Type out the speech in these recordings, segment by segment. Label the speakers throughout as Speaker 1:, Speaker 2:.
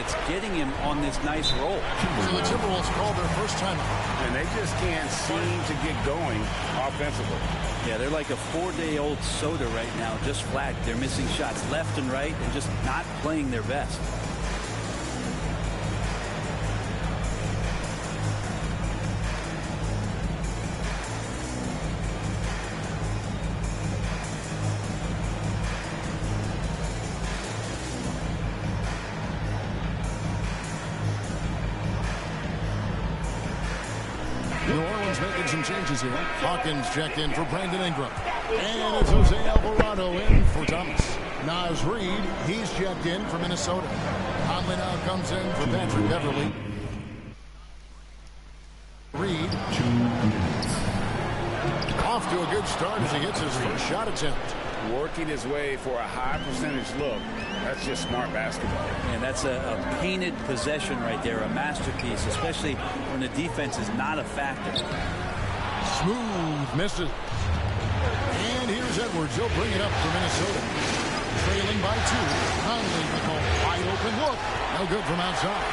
Speaker 1: that's getting him on this nice roll.
Speaker 2: So the Timberwolves called their first timeout.
Speaker 3: And they just can't seem to get going offensively.
Speaker 1: Yeah, they're like a 4-day-old soda right now, just flat. They're missing shots left and right and just not playing their best.
Speaker 2: New Orleans making some changes here. Hawkins checked in for Brandon Ingram. And it's Jose Alvarado in for Thomas. Naz Reid, he's checked in for Minnesota. Conley now comes in for Patrick Beverly. Reid off to a good start as he hits his first shot attempt.
Speaker 3: Working his way for a high percentage look. That's just smart basketball.
Speaker 1: And that's a painted possession right there, a masterpiece, especially when the defense is not a factor.
Speaker 2: Smooth misses. And here's Edwards. He'll bring it up for Minnesota. Trailing by 2. Conley with a wide open look. No good from outside.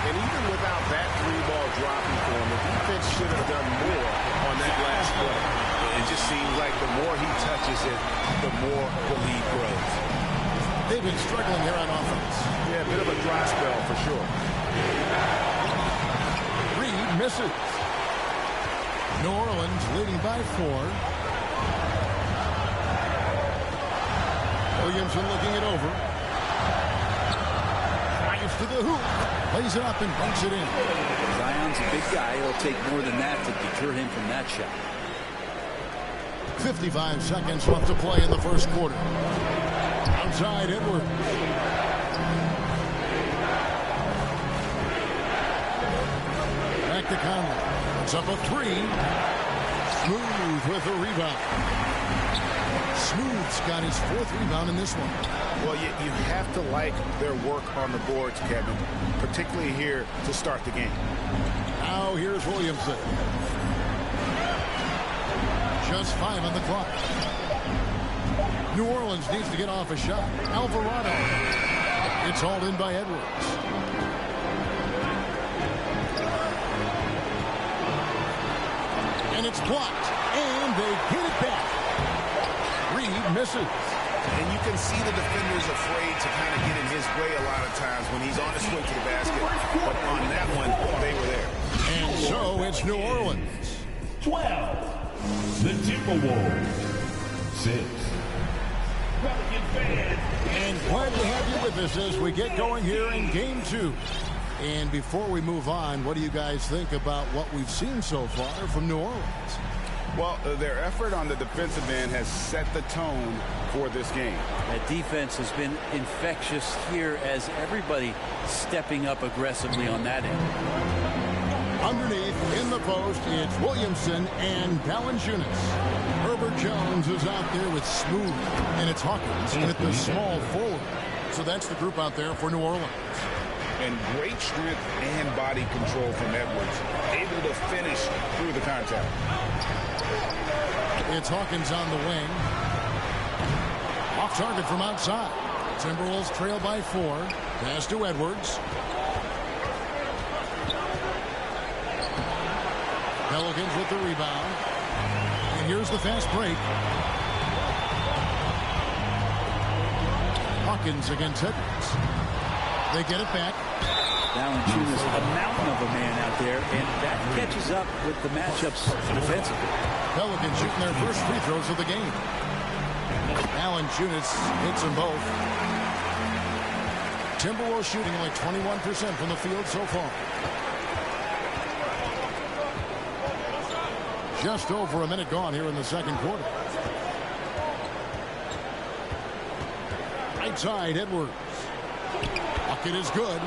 Speaker 3: And even without that 3-ball dropping for him, the defense should have done more on that last play. It just seems like the more he touches it, the more the lead grows.
Speaker 2: They've been struggling here on offense.
Speaker 3: Yeah, a bit of a dry spell for sure.
Speaker 2: Reid misses. New Orleans leading by 4. Williamson looking it over. Drives to the hoop. Lays it up and bunks it in.
Speaker 1: Zion's a big guy. It'll take more than that to deter him from that shot.
Speaker 2: 55 seconds left to play in the first quarter. Outside Edwards. Back to Conley. It's up a 3. Smooth with a rebound. Smooth's got his 4th rebound in this one.
Speaker 3: Well, you have to like their work on the boards, Kevin, particularly here to start the game.
Speaker 2: Now here's Williamson. Just 5 on the clock. New Orleans needs to get off a shot. Alvarado. It's hauled in by Edwards. And it's blocked. And they get it back. Reid misses.
Speaker 3: And you can see the defenders afraid to kind of get in his way a lot of times when he's on his way to the basket. But on that one, they were there.
Speaker 2: And so it's New Orleans.
Speaker 4: 12. The Timberwolves. 6.
Speaker 2: And glad to have you with us as we get going here in Game 2. And before we move on, what do you guys think about what we've seen so far from New Orleans?
Speaker 3: Well, their effort on the defensive end has set the tone for this game.
Speaker 1: That defense has been infectious here as everybody stepping up aggressively on that end.
Speaker 2: Underneath in the post, it's Williamson and Valanciunas. Herbert Jones is out there with Smooth, and it's Hawkins at the small forward. So that's the group out there for New Orleans.
Speaker 3: And great strength and body control from Edwards, able to finish through the contact.
Speaker 2: It's Hawkins on the wing. Off target from outside. Timberwolves trail by 4. Pass to Edwards. Pelicans with the rebound. And here's the fast break. Hawkins against Edwards. They get it back.
Speaker 1: Valanciunas, a mountain of a man out there, and that catches up with the matchups defensively.
Speaker 2: Pelicans shooting their first free throws of the game. Valanciunas hits them both. Timberwolves shooting only 21% from the field so far. Just over a minute gone here in the second quarter. Right side, Edwards. Bucket is good.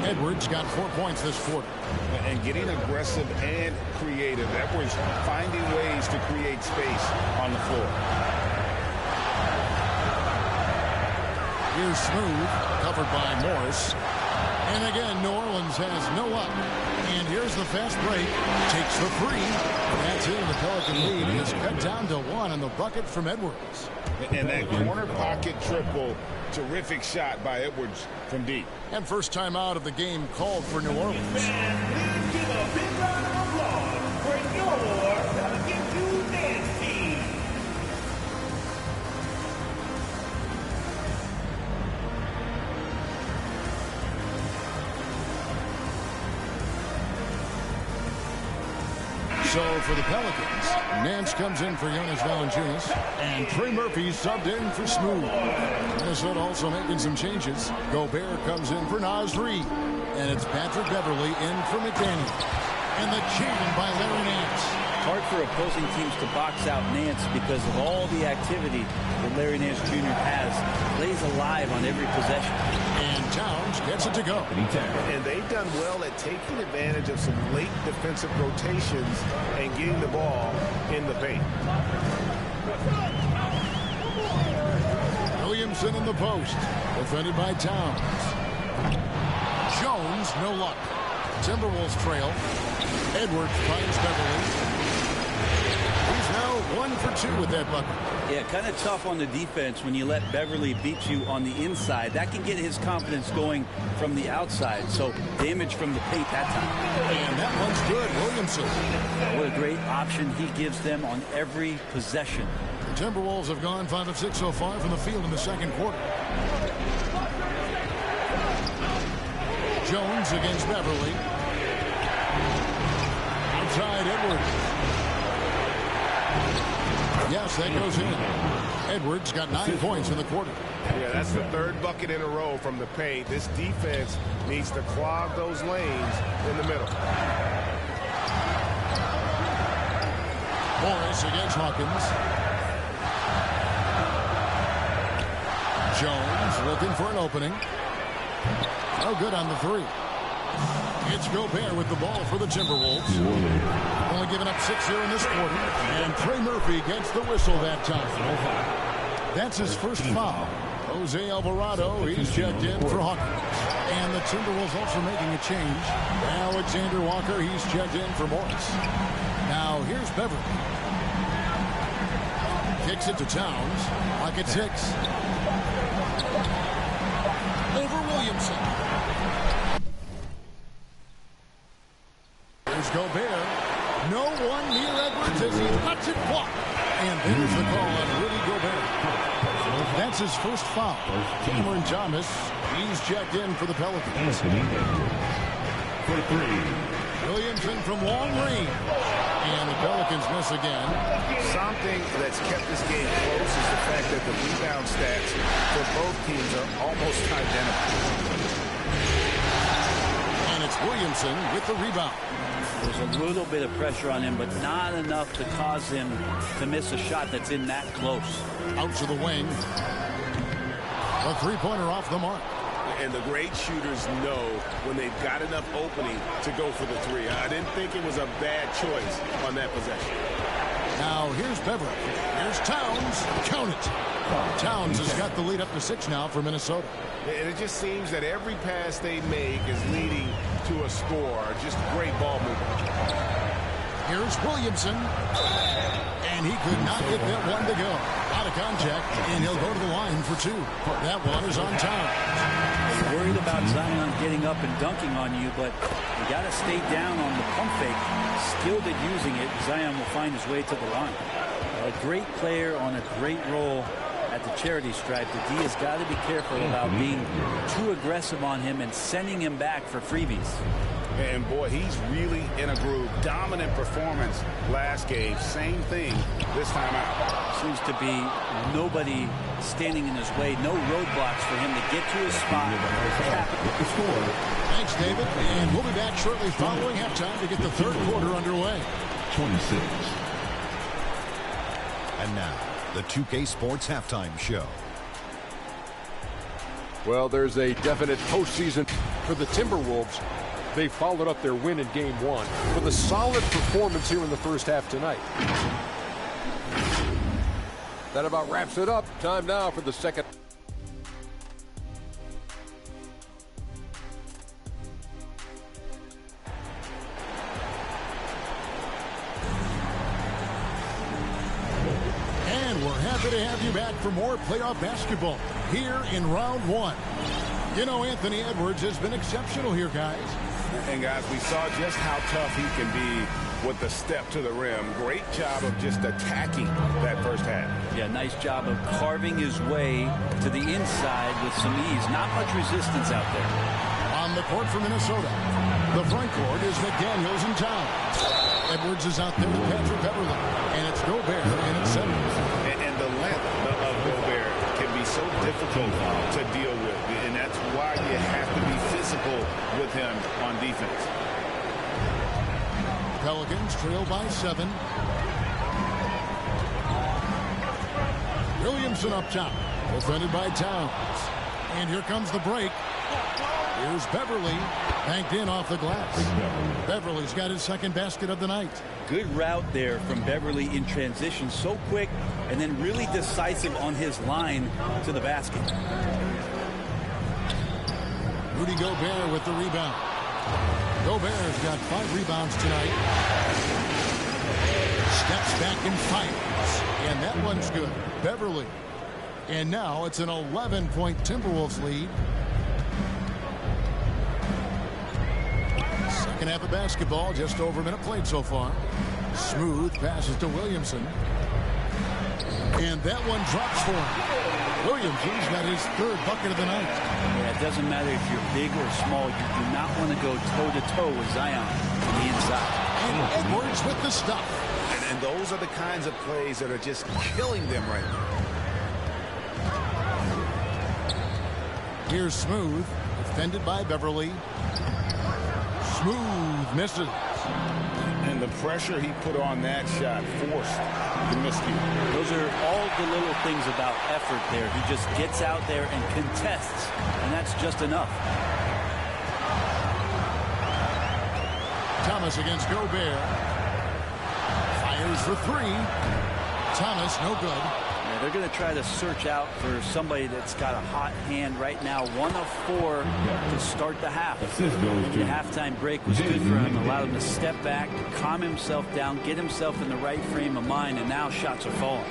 Speaker 2: Edwards got 4 points this quarter.
Speaker 3: And getting aggressive and creative. Edwards finding ways to create space on the floor.
Speaker 2: Here's Smooth, covered by Morris. And again, New Orleans has no up. And here's the fast break. Takes the 3. That's in. The Pelican lead is cut down to 1 on the bucket from Edwards.
Speaker 3: And that corner pocket triple, terrific shot by Edwards from deep.
Speaker 2: And first time out of the game called for New Orleans.
Speaker 4: And please give a big round of applause for your Pelican 2 dance team.
Speaker 2: So for the Pelicans, Nance comes in for Jonas Valanciunas, and Trey Murphy subbed in for Smooth. Minnesota also making some changes. Gobert comes in for Naz Reid, and it's Patrick Beverly in for McDaniel. And the chanting by Larry Nance.
Speaker 1: Hard for opposing teams to box out Nance because of all the activity that Larry Nance Jr. has. Plays alive on every possession.
Speaker 2: And Towns gets it to go.
Speaker 3: And they've done well at taking advantage of some late defensive rotations and getting the ball in the paint.
Speaker 2: Williamson in the post. Defended by Towns. Jones, no luck. Timberwolves trail. Edwards finds Beverly. He's now 1 for 2 with that bucket.
Speaker 1: Yeah, kind of tough on the defense when you let Beverly beat you on the inside. That can get his confidence going from the outside. So damage from the paint that time.
Speaker 2: And that one's good. Williamson.
Speaker 1: What a great option he gives them on every possession.
Speaker 2: The Timberwolves have gone 5 of 6 so far from the field in the second quarter. Jones against Beverly. Outside Edwards. Yes, that goes in. Edwards got 9 points in the quarter.
Speaker 3: Yeah, that's the third bucket in a row from the paint. This defense needs to clog those lanes in the middle.
Speaker 2: Morris against Hawkins. Jones looking for an opening. No good on the three. It's Gobert with the ball for the Timberwolves. Only giving up 6 here in this quarter. And Trey Murphy gets the whistle that time. That's his first foul. Jose Alvarado, he's checked in for Hawkins. And the Timberwolves also making a change. Alexander Walker, he's checked in for Morris. Now here's Beverly. Kicks it to Towns. Pocket 6. Over Williamson. There's Gobert. No one near Edwards as he lets it walk. And there's the call on Rudy Gobert. That's his first foul. Cameron Thomas, he's checked in for the Pelicans.
Speaker 4: For 3.
Speaker 2: Williamson from long range. And the Pelicans miss again.
Speaker 3: Something that's kept this game close is the fact that the rebound stats for both teams are almost identical.
Speaker 2: And it's Williamson with the rebound.
Speaker 1: There's a little bit of pressure on him, but not enough to cause him to miss a shot that's in that close.
Speaker 2: Out to the wing. A three-pointer off the mark.
Speaker 3: And the great shooters know when they've got enough opening to go for the three. I didn't think it was a bad choice on that possession.
Speaker 2: Now here's Beverly. Here's Towns. Count it. Towns has got the lead up to 6 now for Minnesota.
Speaker 3: And it just seems that every pass they make is leading to a score. Just great ball movement.
Speaker 2: Here's Williamson. And he could not get that one to go. Out of contact, and he'll go to the line for 2. That one is on Towns.
Speaker 1: Worried about Zion getting up and dunking on you, but you got to stay down on the pump fake. Skilled at using it, Zion will find his way to the line. A great player on a great role at the charity stripe. The D has got to be careful about being too aggressive on him and sending him back for freebies.
Speaker 3: And boy, he's really in a groove. Dominant performance last game. Same thing this time out.
Speaker 1: Seems to be nobody standing in his way. No roadblocks for him to get to his spot.
Speaker 2: Thanks, David. And we'll be back shortly following halftime to get the third quarter underway.
Speaker 4: 26.
Speaker 5: And now, the 2K Sports Halftime Show.
Speaker 6: Well, there's a definite postseason for the Timberwolves. They followed up their win in Game 1 with a solid performance here in the first half tonight. That about wraps it up. Time now for the second.
Speaker 2: And we're halfway Happy to have you back for more playoff basketball here in round one. You know, Anthony Edwards has been exceptional here, guys.
Speaker 3: And, guys, we saw just how tough he can be with the step to the rim. Great job of just attacking that first half.
Speaker 1: Yeah, nice job of carving his way to the inside with some ease. Not much resistance out there.
Speaker 2: On the court for Minnesota, the front court is McDaniels and Towns. Edwards is out there with Patrick Beverly, and it's Gobert in at 7.
Speaker 3: And the length of Gobert can be so difficult to deal with, and that's why you have to be physical with him on defense.
Speaker 2: Pelicans trail by 7. Williamson up top, defended by Towns. And here comes the break. Here's Beverly, banked in off the glass. Beverly's got his second basket of the night.
Speaker 1: Good route there from Beverly in transition. So quick and then really decisive on his line to the basket.
Speaker 2: Rudy Gobert with the rebound. Gobert's got 5 rebounds tonight. Steps back and fires. And that one's good. Beverly. And now it's an 11-point Timberwolves lead. Second half of basketball, just over a minute played so far. Smooth passes to Williamson. And that one drops for him. Williamson's got his 3rd bucket of the night.
Speaker 1: Yeah, it doesn't matter if you're big or small. You do not want to go toe-to-toe with Zion on the inside.
Speaker 2: And Edwards with the stuff.
Speaker 3: And those are the kinds of plays that are just killing them right now.
Speaker 2: Here's Smooth, defended by Beverly. Smooth misses.
Speaker 3: And the pressure he put on that shot forced the miscue.
Speaker 1: Those are all the little things about effort there. He just gets out there and contests, and that's just enough.
Speaker 2: Thomas against Gobert. Fires for 3. Thomas, no good.
Speaker 1: Yeah, they're going to try to search out for somebody that's got a hot hand right now. 1 of 4 to start the half. The halftime break was good for him. Allowed him to step back, calm himself down, get himself in the right frame of mind, and now shots are falling.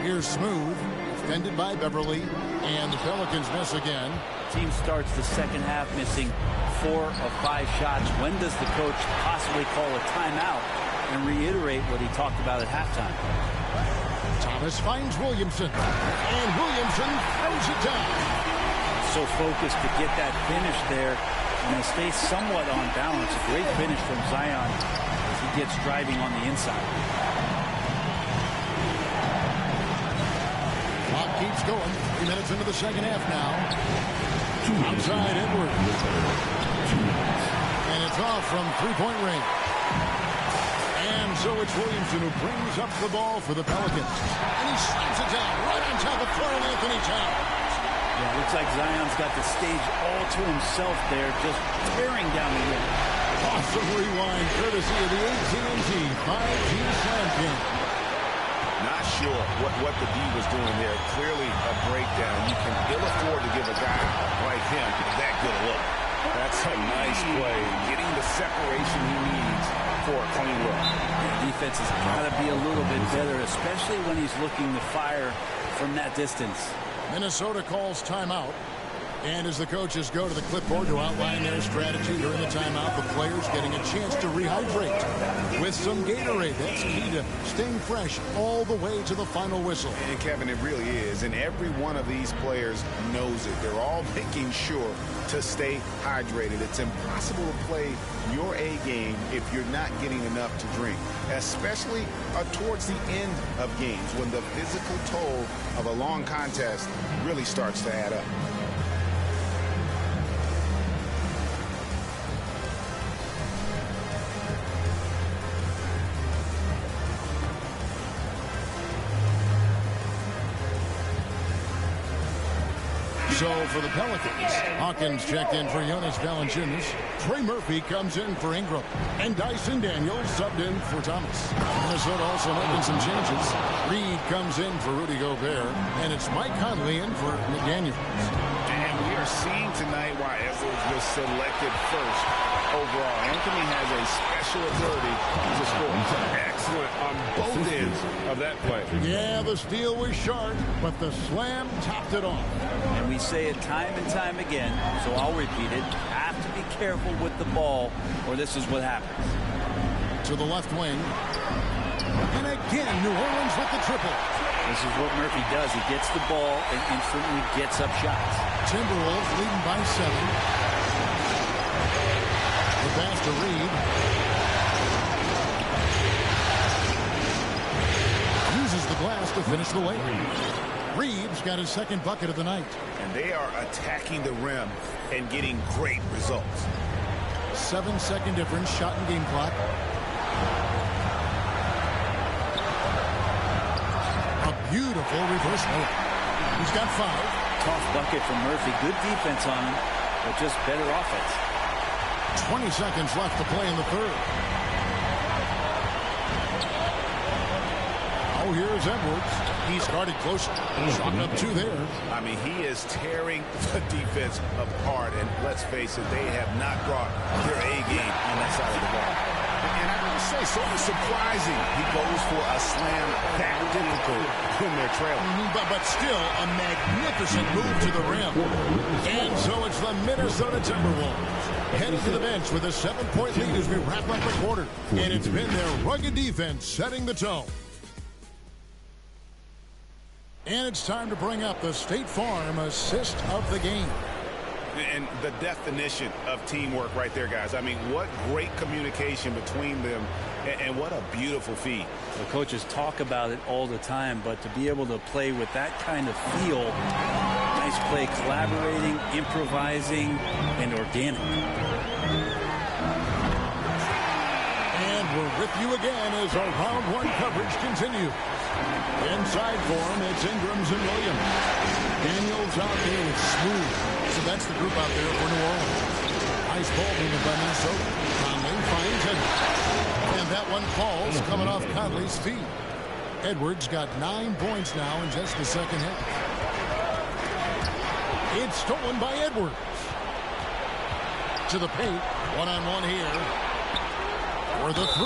Speaker 2: Here's Smooth, defended by Beverly, and the Pelicans miss again.
Speaker 1: Team starts the second half missing 4 of 5 shots. When does the coach possibly call a timeout and reiterate what he talked about at halftime?
Speaker 2: Thomas finds Williamson, and Williamson throws it down.
Speaker 1: So focused to get that finish there, and they stay somewhat on balance. A great finish from Zion as he gets driving on the inside.
Speaker 2: Clock keeps going. 3 minutes into the second half now. Outside Edwards. And it's off from 3-point range. And so it's Williamson who brings up the ball for the Pelicans. And he slams it down right on top of Karl Anthony Towns.
Speaker 1: Yeah, looks like Zion's got the stage all to himself there, just tearing down the rim.
Speaker 2: Awesome rewind, courtesy of the AT&T 5G Slam King.
Speaker 3: Not sure what the D was doing there. Clearly a breakdown. You can ill afford to give a guy like him that good a look. That's a nice play. Getting the separation he needs for a clean look.
Speaker 1: The defense has got to be a little bit better, especially when he's looking to fire from that distance.
Speaker 2: Minnesota calls timeout. And as the coaches go to the clipboard to outline their strategy during the timeout, the players getting a chance to rehydrate with some Gatorade. That's key to staying fresh all the way to the final whistle.
Speaker 3: And Kevin, it really is. And every one of these players knows it. They're all making sure to stay hydrated. It's impossible to play your A game if you're not getting enough to drink, especially towards the end of games when the physical toll of a long contest really starts to add up.
Speaker 2: So for the Pelicans, Hawkins checked in for Jonas Valanciunas. Trey Murphy comes in for Ingram. And Dyson Daniels subbed in for Thomas. Minnesota also making some changes. Reed comes in for Rudy Gobert. And it's Mike Conley in for McDaniels.
Speaker 3: And we are you're seeing tonight why Edwards was selected first overall. Anthony has a special ability to score.
Speaker 6: Excellent on both ends of that play.
Speaker 2: Yeah, the steal was sharp, but the slam topped it off.
Speaker 1: And we say it time and time again, so I'll repeat it. Have to be careful with the ball, or this is what happens.
Speaker 2: To the left wing. And again, New Orleans with the triple.
Speaker 1: This is what Murphy does. He gets the ball and instantly gets up shots.
Speaker 2: Timberwolves leading by 7. The pass to Reed. Uses the glass to finish the layup. Reeves got his second bucket of the night.
Speaker 3: And they are attacking the rim and getting great results.
Speaker 2: 7-second difference, shot and game clock. A beautiful reverse layup. He's got 5.
Speaker 1: Tough bucket from Murphy. Good defense on him, but just better offense.
Speaker 2: 20 seconds left to play in the third. Oh, here's Edwards. He's guarded close. Shot up 2 there.
Speaker 3: I mean, he is tearing the defense apart. And let's face it, they have not brought their A game on that side of the ball. And I gotta say, sort of surprising he goes for a slam that difficult when they're trailing.
Speaker 2: But still, a magnificent move to the rim. And so it's the Minnesota Timberwolves heading to the bench with a 7-point lead as we wrap up the quarter. And it's been their rugged defense setting the tone. And it's time to bring up the State Farm assist of the game.
Speaker 3: And the definition of teamwork right there, guys. I mean, what great communication between them, and what a beautiful feed.
Speaker 1: The coaches talk about it all the time, but to be able to play with that kind of feel, nice play, collaborating, improvising, and organic.
Speaker 2: And we're with you again as our round 1 coverage continues. Inside for him, it's Ingrams and Williams. Daniels out there with Smooth. So that's the group out there for New Orleans. Nice ball movement by Minnesota. Conley finds Edwards. And that one falls coming off Conley's feet. Edwards got 9 points now in just the second half. It's stolen by Edwards. To the paint. One-on-one here. For the 3,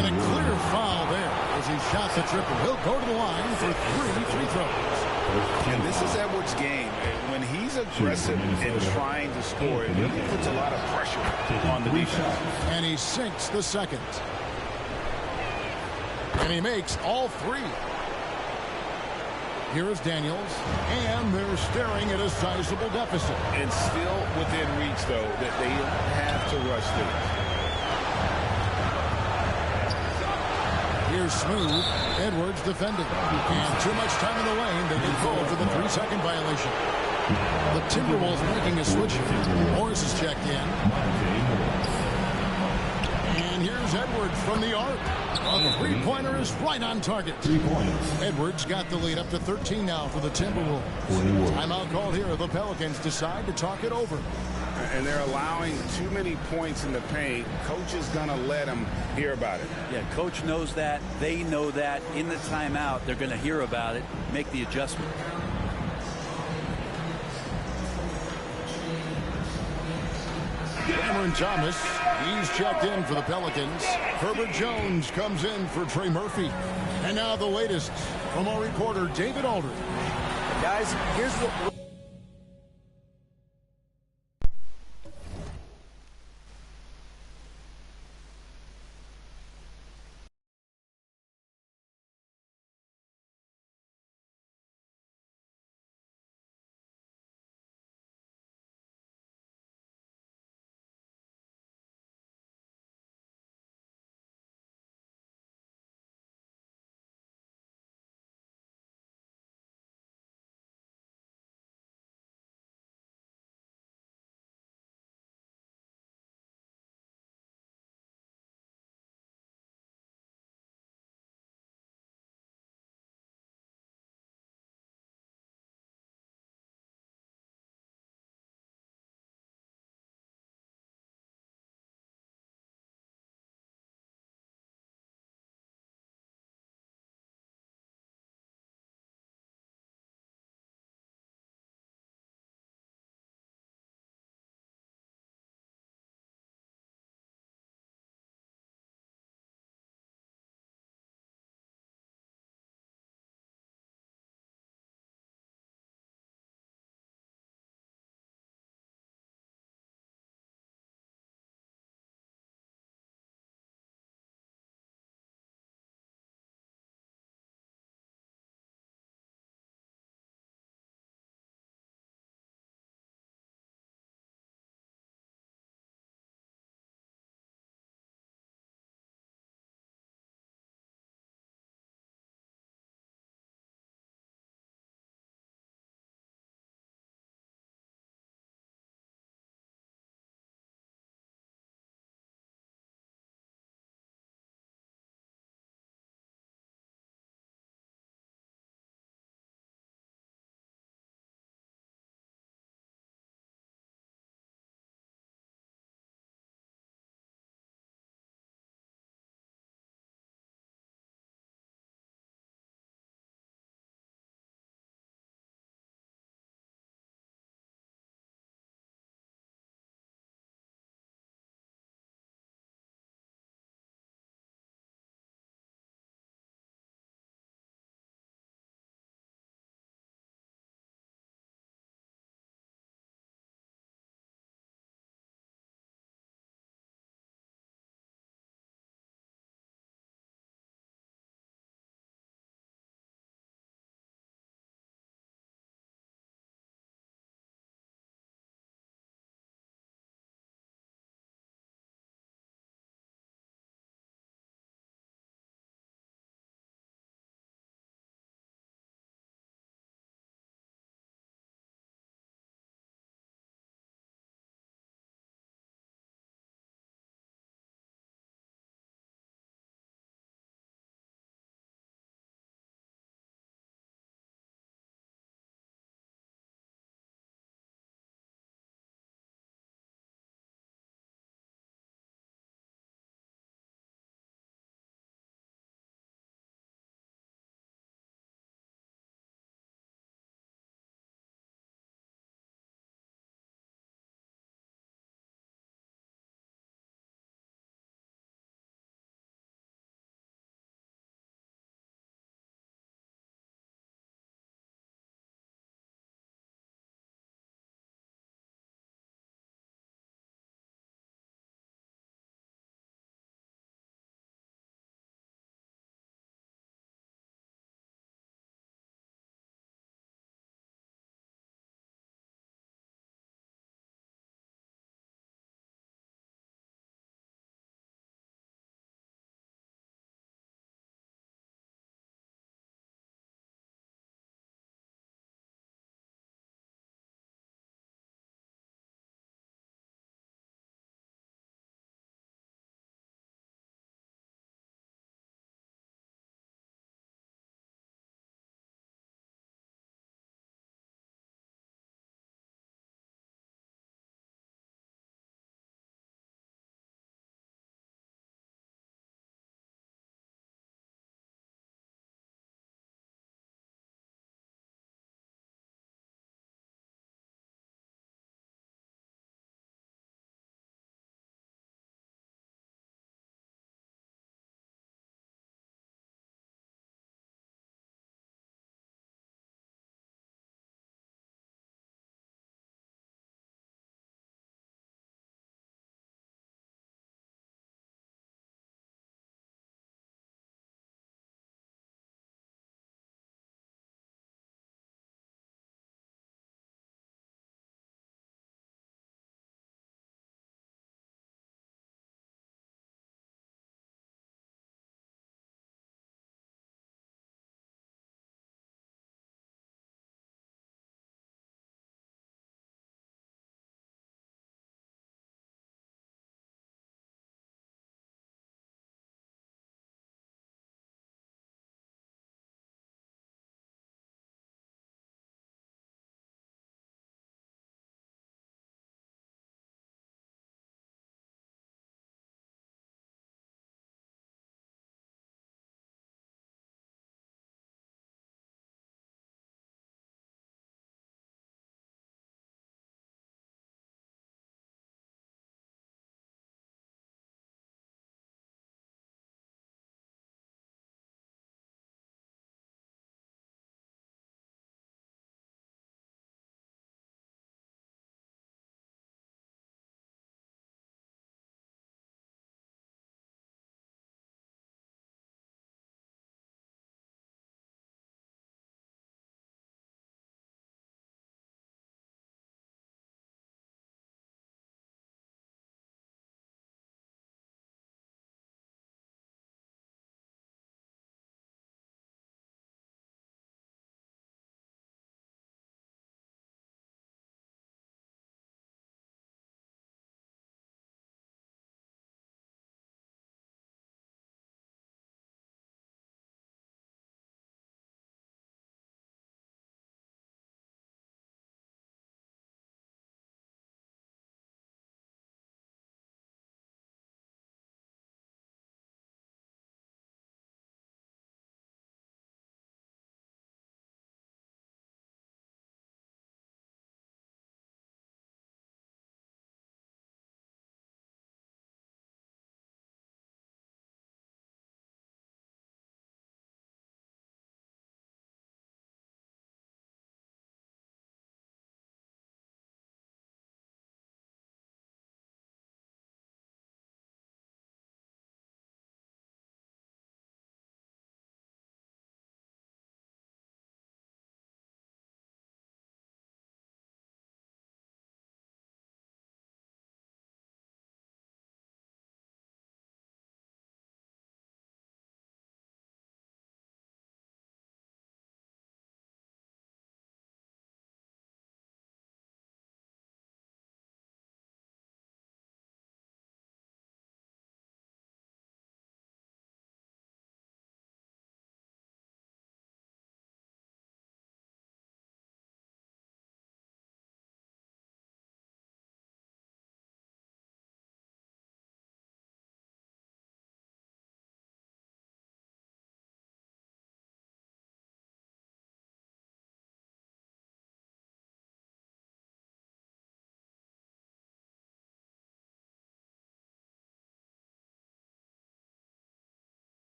Speaker 2: and a clear foul there as he shot the triple. He'll go to the line for 3 free throws.
Speaker 3: And this is Edwards' game. When he's aggressive and trying to score, he puts a lot of pressure on the defense.
Speaker 2: And he sinks the second. And he makes all 3. Here is Daniels, and they're staring at a sizable deficit.
Speaker 3: And still within reach, though, that they have to rush through.
Speaker 2: Here's Smooth. Edwards defending. And too much time in the lane. They get called for the 3-second violation. The Timberwolves making a switch here. Morris is checked in. And here's Edwards from the arc. A 3-pointer is right on target.
Speaker 7: 3 points.
Speaker 2: Edwards got the lead up to 13 now for the Timberwolves. Timeout called here. The Pelicans decide to talk it over.
Speaker 3: And they're allowing too many points in the paint. Coach is going to let them hear about it.
Speaker 1: Yeah, coach knows that. They know that. In the timeout, they're going to hear about it, make the adjustment.
Speaker 2: Cameron Thomas, he's checked in for the Pelicans. Herbert Jones comes in for Trey Murphy. And now the latest from our reporter, David Aldridge.
Speaker 8: Guys, here's what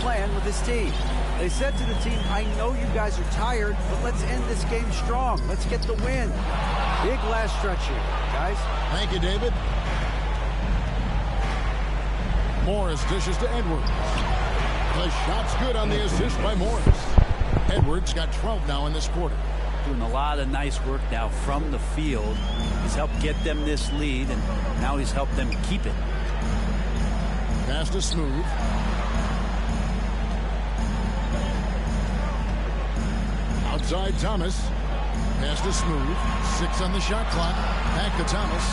Speaker 8: plan with his team. They said to the team, I know you guys are tired, but let's end this game strong. Let's get the win. Big last stretch here, guys.
Speaker 2: Thank you, David. Morris dishes to Edwards. The shot's good on the assist by Morris. Edwards got 12 now in this quarter.
Speaker 1: Doing a lot of nice work now from the field. He's helped get them this lead, and now he's helped them keep it.
Speaker 2: Pass to Smooth. Outside Thomas. Pass to Smooth. 6 on the shot clock. Back to Thomas.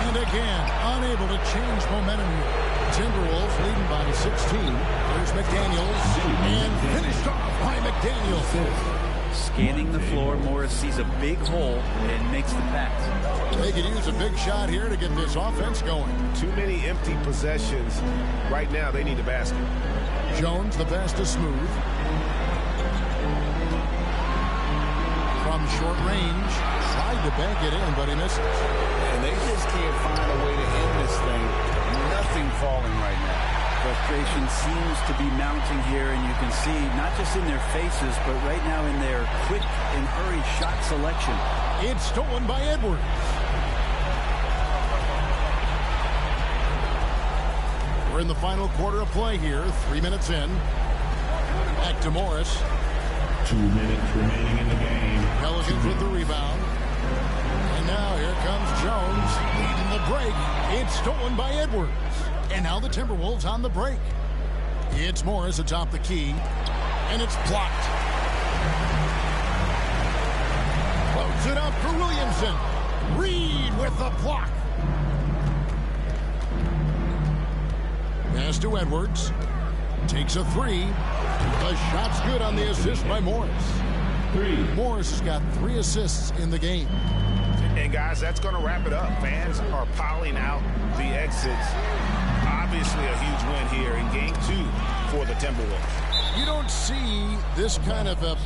Speaker 2: And again, unable to change momentum here. Timberwolves leading by 16. There's McDaniels. And finished off by McDaniels.
Speaker 1: Scanning the floor, Morris sees a big hole and makes the pass.
Speaker 2: They could use a big shot here to get this offense going.
Speaker 3: Too many empty possessions. Right now, they need a basket.
Speaker 2: Jones, the pass to Smooth. From short range, tried to bank it in, but he misses.
Speaker 3: And they just can't find a way to end this thing. Nothing falling right now.
Speaker 1: Frustration seems to be mounting here, and you can see not just in their faces, but right now in their quick and hurried shot selection.
Speaker 2: It's stolen by Edwards. We're in the final quarter of play here, 3 minutes in. Back to Morris.
Speaker 4: 2 minutes remaining in the game.
Speaker 2: Pelicans with the rebound. And now here comes Jones leading the break. It's stolen by Edwards. And now the Timberwolves on the break. It's Morris atop the key. And it's blocked. Floats it up for Williamson. Reed with the block. Pass to Edwards. Takes a 3. The shot's good on the assist by Morris. Morris has got 3 assists in the game.
Speaker 3: And guys, that's going to wrap it up. Fans are piling out the exits. Obviously a huge win here in game 2 for the Timberwolves.
Speaker 2: You don't see this kind of a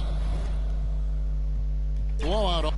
Speaker 2: blowout.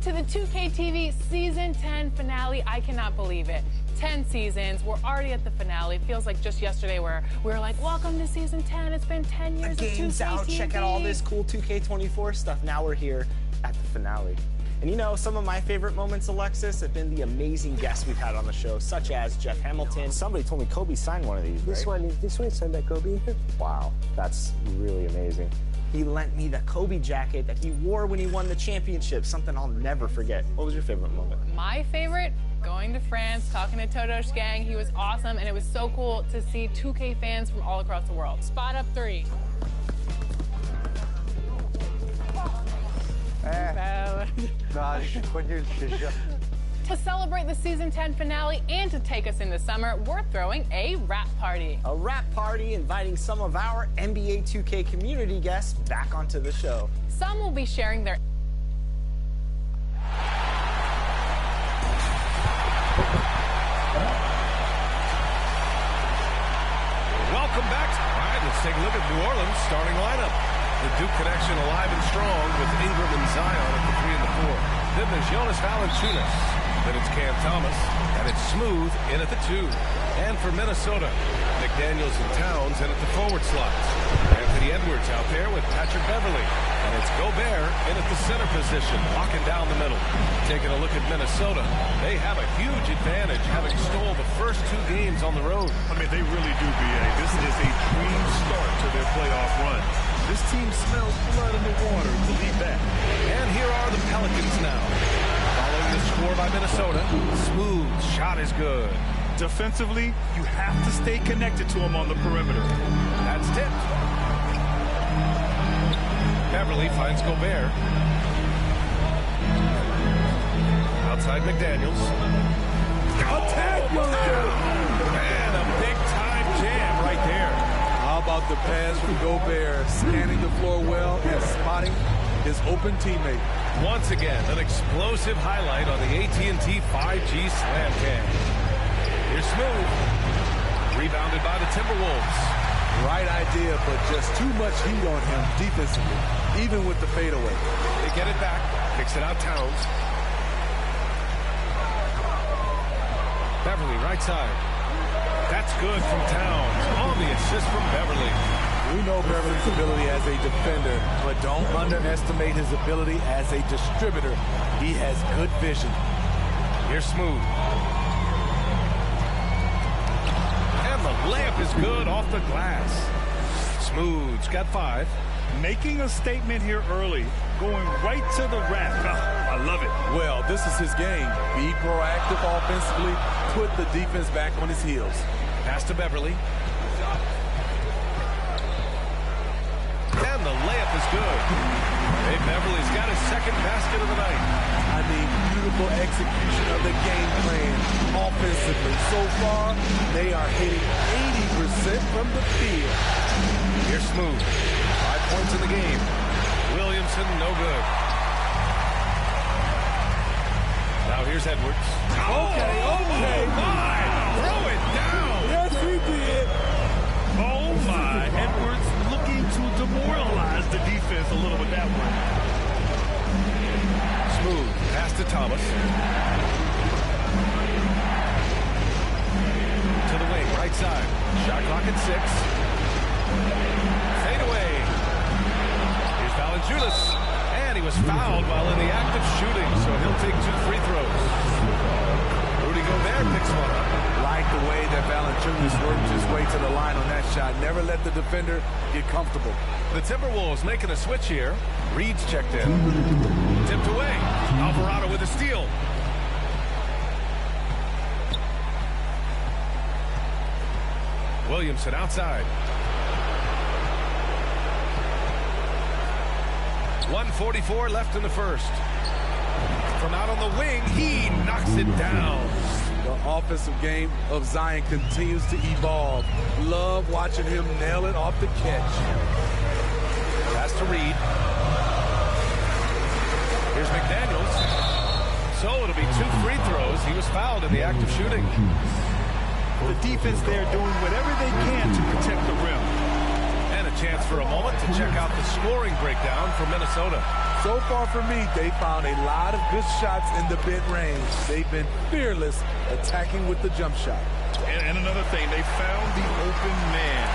Speaker 7: To the 2K TV Season 10 finale. I cannot believe it. 10 seasons. We're already at the finale. It feels like just yesterday where we were like, welcome to Season 10. It's been 10 years of 2K
Speaker 9: game's out.
Speaker 7: TV.
Speaker 9: Check out all this cool 2K24 stuff. Now we're here at the finale. And you know, some of my favorite moments, Alexis, have been the amazing guests we've had on the show, such as Jeff Hamilton. Somebody told me Kobe signed one of these, right?
Speaker 8: This one signed by Kobe.
Speaker 9: Wow, that's really amazing. He lent me the Kobe jacket that he wore when he won the championship, something I'll never forget. What was your favorite moment?
Speaker 7: My favorite? Going to France, talking to Toto's gang. He was awesome, and it was so cool to see 2K fans from all across the world. Spot up 3. To celebrate the Season 10 finale and to take us into summer, we're throwing a rap party.
Speaker 9: A rap party inviting some of our NBA 2K community guests back onto the show.
Speaker 7: Some will be sharing their
Speaker 10: Welcome back. right, let's take a look at New Orleans' starting lineup. The Duke connection alive and strong with Ingram and Zion at the 3 and the 4. Then there's Jonas Valanciunas. Then it's Cam Thomas. And it's Smooth in at the 2. And for Minnesota, McDaniels and Towns in at the forward slots. Anthony Edwards out there with Patrick Beverly. And it's Gobert in at the center position, locking down the middle. Taking a look at Minnesota, they have a huge advantage, having stole the first 2 games on the road.
Speaker 4: I mean, they really do, B.A. This is a dream start to their playoff run. This team smells blood in the water to lead back.
Speaker 10: And here are the Pelicans now. Following the score by Minnesota, Smooth shot is good.
Speaker 4: Defensively, you have to stay connected to him on the perimeter.
Speaker 10: That's tipped. Beverly finds Gobert. Outside McDaniels.
Speaker 8: Attack,
Speaker 10: And a big-time jam right there.
Speaker 11: How about the pass from Gobert, scanning the floor well and spotting his open teammate.
Speaker 10: Once again, an explosive highlight on the AT&T 5G Slam Cam. Here's Smooth. Rebounded by the Timberwolves.
Speaker 11: Right idea, but just too much heat on him defensively, even with the fadeaway.
Speaker 10: They get it back. Kicks it out Towns. Beverly, right side. That's good from Towns. On the assist from Beverly.
Speaker 11: We know Beverly's ability as a defender, but don't underestimate his ability as a distributor. He has good vision.
Speaker 10: Here's Smooth. And the layup is good off the glass. Smooth's got 5.
Speaker 4: Making a statement here early. Going right to the rack. I love it.
Speaker 11: Well, this is his game. Be proactive offensively. Put the defense back on his heels.
Speaker 10: Pass to Beverly. And the layup is good. Hey, Beverly's got his second basket of the night.
Speaker 11: I mean, beautiful execution of the game plan offensively. So far, they are hitting 80% from the field.
Speaker 10: Here's Smooth. 5 points in the game. Williamson, no good. Now here's Edwards.
Speaker 11: Okay.
Speaker 10: My! Throw it down!
Speaker 11: Yes, he did.
Speaker 4: Oh, my. Edwards looking to demoralize the defense a little with that one.
Speaker 10: Smooth. Pass to Thomas. To the wing, right side. Shot clock at 6. Fade away. Here's Valanciunas. And he was fouled while in the act of shooting, so he'll take 2 free throws. Rudy Gobert picks one up.
Speaker 11: Like the way that Valanciunas worked his way to the line on that shot. Never let the defender get comfortable.
Speaker 10: The Timberwolves making a switch here. Reed's checked in. Tipped away. Alvarado with a steal. Williamson outside. 1:44 left in the first. From out on the wing, he knocks it down.
Speaker 11: The offensive game of Zion continues to evolve. Love watching him nail it off the catch.
Speaker 10: Pass to Reed. Here's McDaniels. So it'll be 2 free throws. He was fouled in the act of shooting.
Speaker 4: The defense there doing whatever they can to protect the rim.
Speaker 10: And a chance for a moment to check out the scoring breakdown for Minnesota.
Speaker 11: So far for me, they found a lot of good shots in the mid-range. They've been fearless attacking with the jump shot.
Speaker 4: And another thing, they found the open man.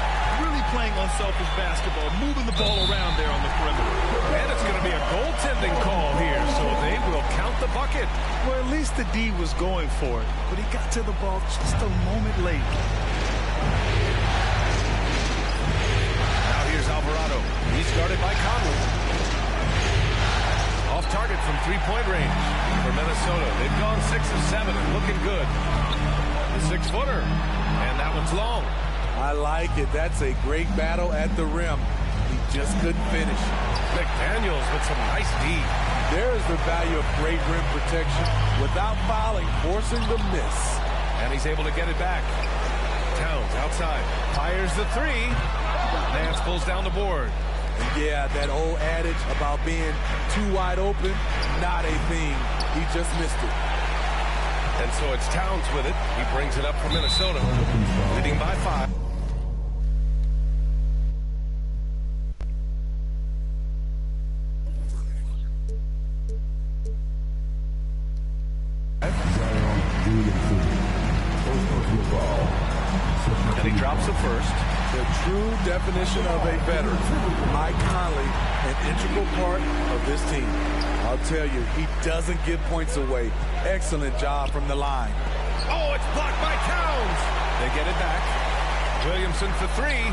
Speaker 4: Really playing unselfish basketball, moving the ball around there on the perimeter.
Speaker 10: And it's going to be a goaltending call here, so they will count the bucket.
Speaker 4: Well, at least the D was going for it, but he got to the ball just a moment late.
Speaker 10: Now here's Alvarado. He's guarded by Conley. Off target from 3-point range for Minnesota. They've gone 6 of 7 and looking good. The 6-footer, and that one's long.
Speaker 11: I like it. That's a great battle at the rim. He just couldn't finish.
Speaker 10: McDaniels with some nice D.
Speaker 11: There is the value of great rim protection without fouling, forcing the miss.
Speaker 10: And he's able to get it back. Towns outside. Fires the 3. Nance pulls down the board.
Speaker 11: Yeah, that old adage about being too wide open, not a thing. He just missed it.
Speaker 10: And so it's Towns with it. He brings it up for Minnesota, leading by 5. And he drops the first.
Speaker 11: The true definition of a veteran. Mike Conley, an integral part of this team. I'll tell you, he doesn't give points away. Excellent job from the line.
Speaker 10: Oh, it's blocked by Towns. They get it back. Williamson for three.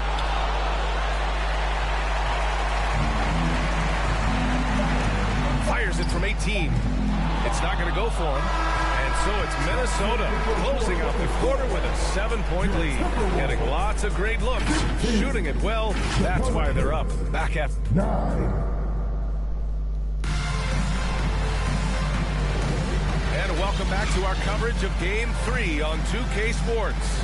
Speaker 10: Fires it from 18. It's not going to go for him. And so it's Minnesota closing out the quarter with a 7-point lead. Getting lots of great looks. Shooting it well. That's why they're up. Back at 9. And welcome back to our coverage of Game 3 on 2K Sports.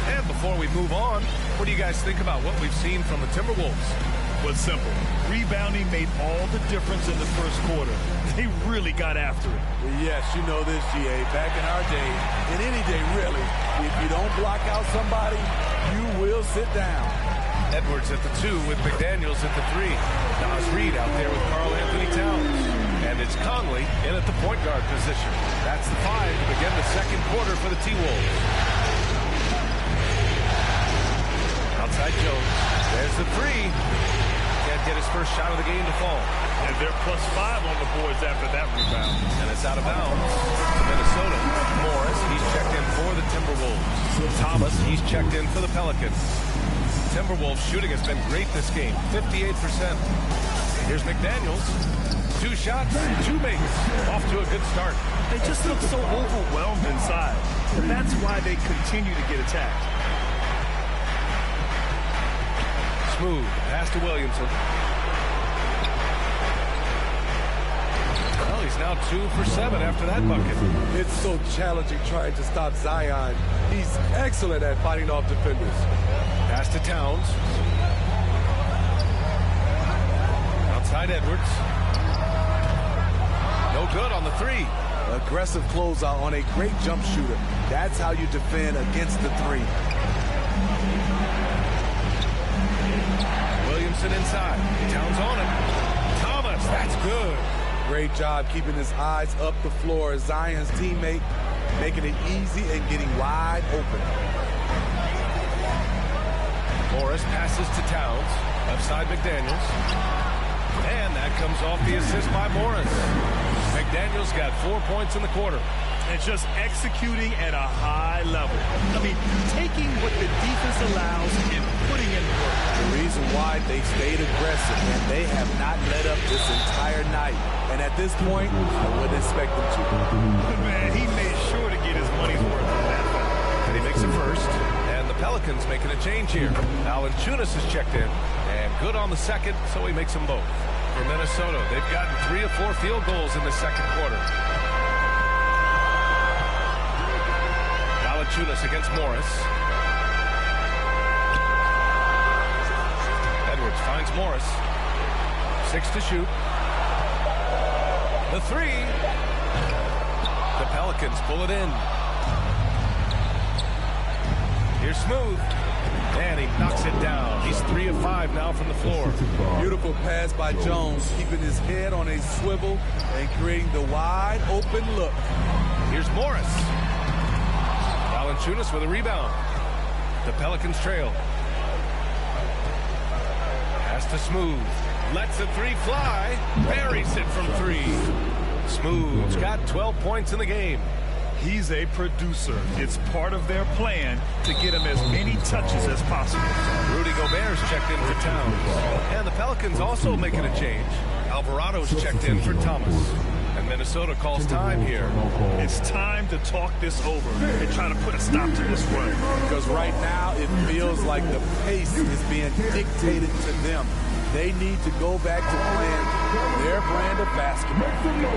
Speaker 10: And before we move on, what do you guys think about what we've seen from the Timberwolves?
Speaker 4: Well, simple. Rebounding made all the difference in the first quarter. They really got after it.
Speaker 11: Well, yes, you know this, GA. Back in our day, and any day really, if you don't block out somebody, you will sit down.
Speaker 10: Edwards at the 2 with McDaniels at the 3. Nas Reed out there with Karl Anthony Towns. And it's Conley in at the point guard position. That's the 5 to begin the second quarter for the T-Wolves. Outside Jones. There's the 3. Can't get his first shot of the game to fall.
Speaker 4: And they're +5 on the boards after that rebound.
Speaker 10: And it's out of bounds to Minnesota. Morris, he's checked in for the Timberwolves. Thomas, he's checked in for the Pelicans. Timberwolves shooting has been great this game, 58%. Here's McDaniels. 2 shots, 2 makes. Off to a good start.
Speaker 4: They just look so overwhelmed inside. And that's why they continue to get attacked.
Speaker 10: Smooth pass to Williamson. Well, he's now 2 for 7 after that bucket.
Speaker 11: It's so challenging trying to stop Zion. He's excellent at fighting off defenders.
Speaker 10: Pass to Towns. Outside Edwards. No good on the 3.
Speaker 11: Aggressive closeout on a great jump shooter. That's how you defend against the 3.
Speaker 10: Williamson inside. Towns on it. Thomas, that's good.
Speaker 11: Great job keeping his eyes up the floor. Zion's teammate making it easy and getting wide open.
Speaker 10: Morris passes to Towns. Left side McDaniels. And that comes off the assist by Morris. McDaniels got 4 points in the quarter.
Speaker 4: And just executing at a high level. I mean, taking what the defense allows and putting in work.
Speaker 11: The reason why they stayed aggressive, and they have not let up this entire night. And at this point, I wouldn't expect them to.
Speaker 4: Man, he made sure to get his money's worth on that.
Speaker 10: And he makes it first. And the Pelicans making a change here. Valanciunas is checked in. And good on the second, so he makes them both. For Minnesota, they've gotten 3 of 4 field goals in the second quarter. Valanciunas against Morris. Edwards finds Morris. 6 to shoot. The 3. The Pelicans pull it in. Here's Smooth. And he knocks it down. He's 3 of 5 now from the floor.
Speaker 11: Beautiful pass by Jones, keeping his head on a swivel and creating the wide open look.
Speaker 10: Here's Morris. Valanciunas with a rebound. The Pelicans trail. Pass to Smooth. Lets the 3 fly. Buries it from 3. Smooth's got 12 points in the game.
Speaker 4: He's a producer. It's part of their plan to get him as many touches as possible.
Speaker 10: Rudy Gobert's checked in for Towns. And the Pelicans also making a change. Alvarado's checked in for Thomas. And Minnesota calls time here.
Speaker 4: It's time to talk this over and try to put a stop to this run.
Speaker 11: Because right now it feels like the pace is being dictated to them. They need to go back to playing their brand of basketball.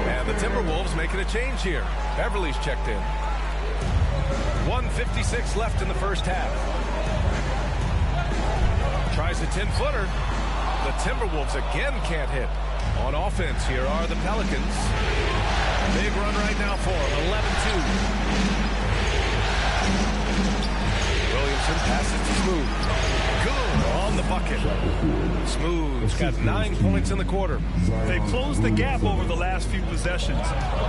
Speaker 10: And the Timberwolves making a change here. Beverly's checked in. 1:56 left in the first half. Tries a 10-footer. The Timberwolves again can't hit. On offense here are the Pelicans. Big run right now for them, 11-2. Williamson passes to Smooth. Good on the bucket. bucket. Smooth's got 9 points in the quarter.
Speaker 4: They've closed the gap over the last few possessions.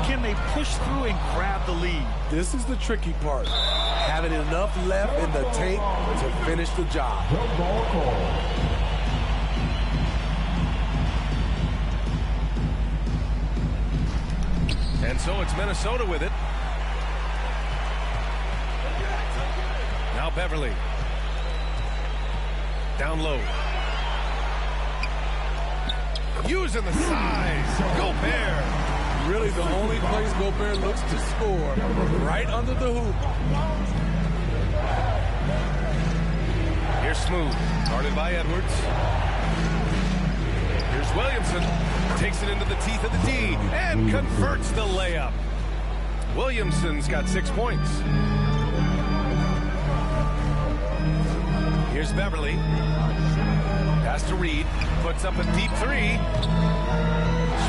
Speaker 4: Can they push through and grab the lead?
Speaker 11: This is the tricky part. Having enough left in the tank to finish the job.
Speaker 10: And so it's Minnesota with it. Now Beverly. Down low. Using the size. Gobert.
Speaker 11: Really the only place Gobert looks to score, right under the hoop.
Speaker 10: Here's Smooth. Guarded by Edwards. Here's Williamson. Takes it into the teeth of the D and converts the layup. Williamson's got 6 points. Here's Beverly. Pass to Reed. Puts up a deep three.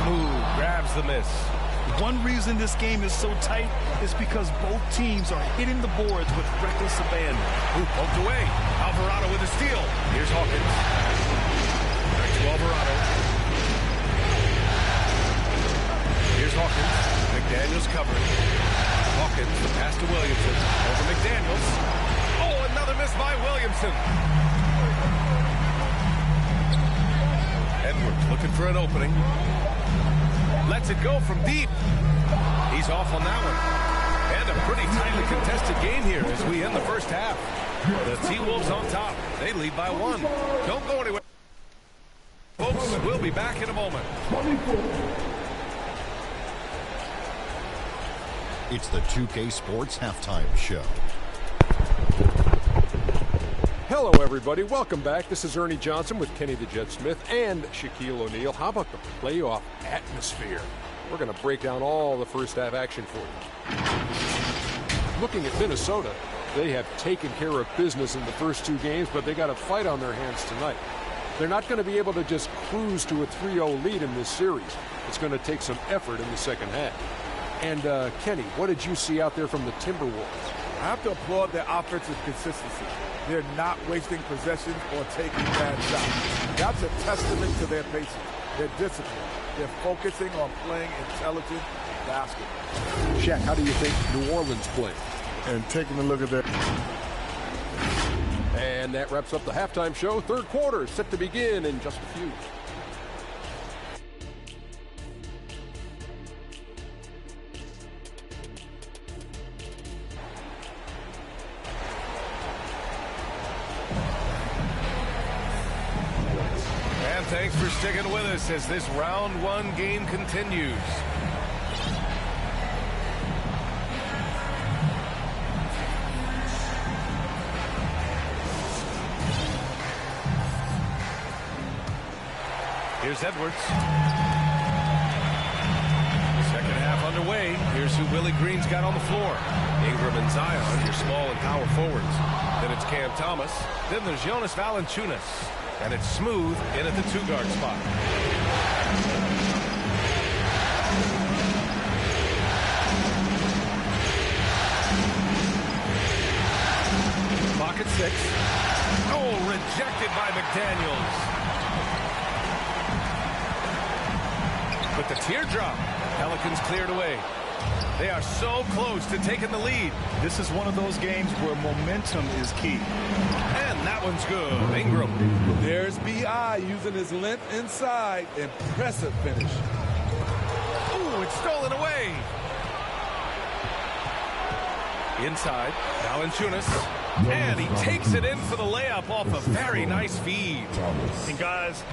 Speaker 10: Smooth grabs the miss.
Speaker 4: One reason this game is so tight is because both teams are hitting the boards with reckless abandon.
Speaker 10: Who poked away. Alvarado with a steal. Here's Hawkins. Back to Alvarado. Here's Hawkins. McDaniels covering. Hawkins, the pass to Williamson. Over McDaniels. Oh, another miss by Williamson. Edwards looking for an opening. Lets it go from deep. He's off on that one. And a pretty tightly contested game here as we end the first half. The T-Wolves on top. They lead by 1. Don't go anywhere. Folks, we'll be back in a moment.
Speaker 5: It's the 2K Sports Halftime Show.
Speaker 6: Hello, everybody. Welcome back. This is Ernie Johnson with Kenny the Jet Smith and Shaquille O'Neal. How about the playoff atmosphere? We're going to break down all the first half action for you. Looking at Minnesota, they have taken care of business in the first 2 games, but they got a fight on their hands tonight. They're not going to be able to just cruise to a 3-0 lead in this series. It's going to take some effort in the second half. And, Kenny, what did you see out there from the Timberwolves?
Speaker 11: I have to applaud their offensive consistency. They're not wasting possessions or taking bad shots. That's a testament to their patience, their discipline. They're focusing on playing intelligent basketball.
Speaker 6: Shaq, how do you think New Orleans played?
Speaker 11: And taking a look at their...
Speaker 6: And that wraps up the halftime show. Third quarter set to begin in just a few.
Speaker 10: Thanks for sticking with us as this round 1 game continues. Here's Edwards. Second half underway. Here's who Willie Green's got on the floor. Ingram and Zion, your small and power forwards. Then it's Cam Thomas. Then there's Jonas Valanciunas. And it's Smooth in at the 2-guard spot. Pocket 6. Oh, rejected by McDaniels. But the teardrop. Pelicans cleared away. They are so close to taking the lead.
Speaker 4: This is one of those games where momentum is key.
Speaker 10: And that one's good. Ingram.
Speaker 11: There's B.I. using his length inside. Impressive finish.
Speaker 10: Ooh, it's stolen away. Inside. Valanciunas. And he takes it in for the layup off a very nice feed.
Speaker 4: And guys...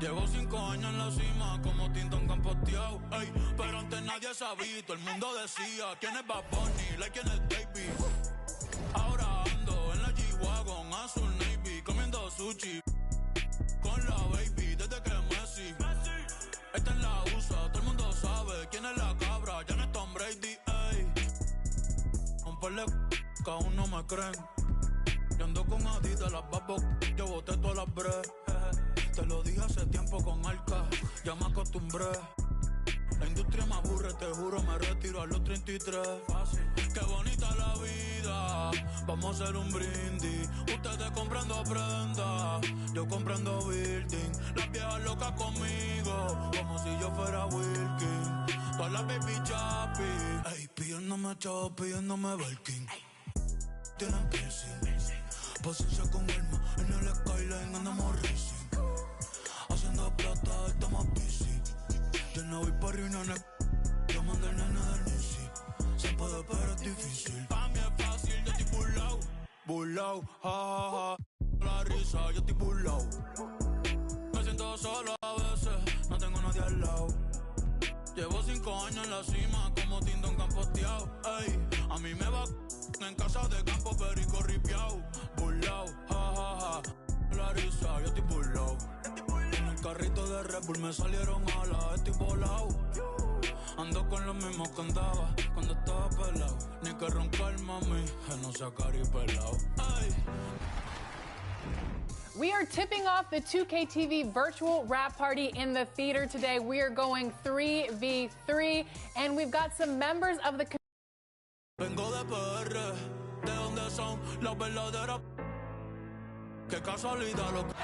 Speaker 12: Llevo 5 años en la cima como Tintón campoteado, ey, pero antes nadie sabía, todo el mundo decía quién es Bad Bunny, like quién es Baby. Ahora ando en la G-Wagon, azul Navy, comiendo sushi con la baby desde que Messi. Esta es la USA, todo el mundo sabe quién es la cabra, ya no es Tom Brady, ey. Un par de que aún no me creen. Yo ando con Adidas, las babos, yo boté todas las breves. Te lo dije hace tiempo con Arca, ya me acostumbré. La industria me aburre, te juro, me retiro a los 33. Fácil. Qué bonita la vida, vamos a hacer un brindis. Ustedes comprando prenda, yo comprando building. Las viejas locas conmigo, como si yo fuera Wilkin. Todas las baby chapi, ey, pidiéndome chavo, pidiéndome Belkin. Tienen piercing, paciencia con alma, en el skyline andamos racing. Haciendo plata, estamos busy. Yo no voy pa' reuniones, yo mando el nene del Nisi. Se puede, pero es difícil. Pa' mí es fácil, yo estoy burlao, ja, ja, ja. La risa, yo estoy burlao. Me siento solo a veces, no tengo nadie al lado. Llevo 5 años en la cima, como Tindon campoteado. Ey, a mí me va en casa de campo, perico ripiao. Burlao, ja, ja, ja. La risa, yo estoy burlao. En el carrito de Red Bull me salieron alas, estoy volado. Ando con los mismos que andaba cuando estaba pelado. Ni que roncar, mami, que no sea caripelao. Ay.
Speaker 7: We are tipping off the 2K TV virtual rap party in the theater today. We are going 3v3, and we've got some members of the
Speaker 12: Vengo de PR, de donde son las verdaderas. Qué casualidad lo que...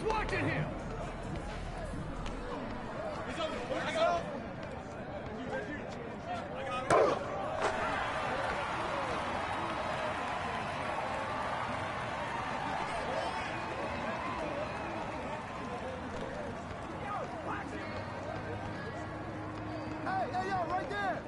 Speaker 13: watching him. He's over. I got him.
Speaker 2: Hey, yo, right there.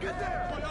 Speaker 11: Get there.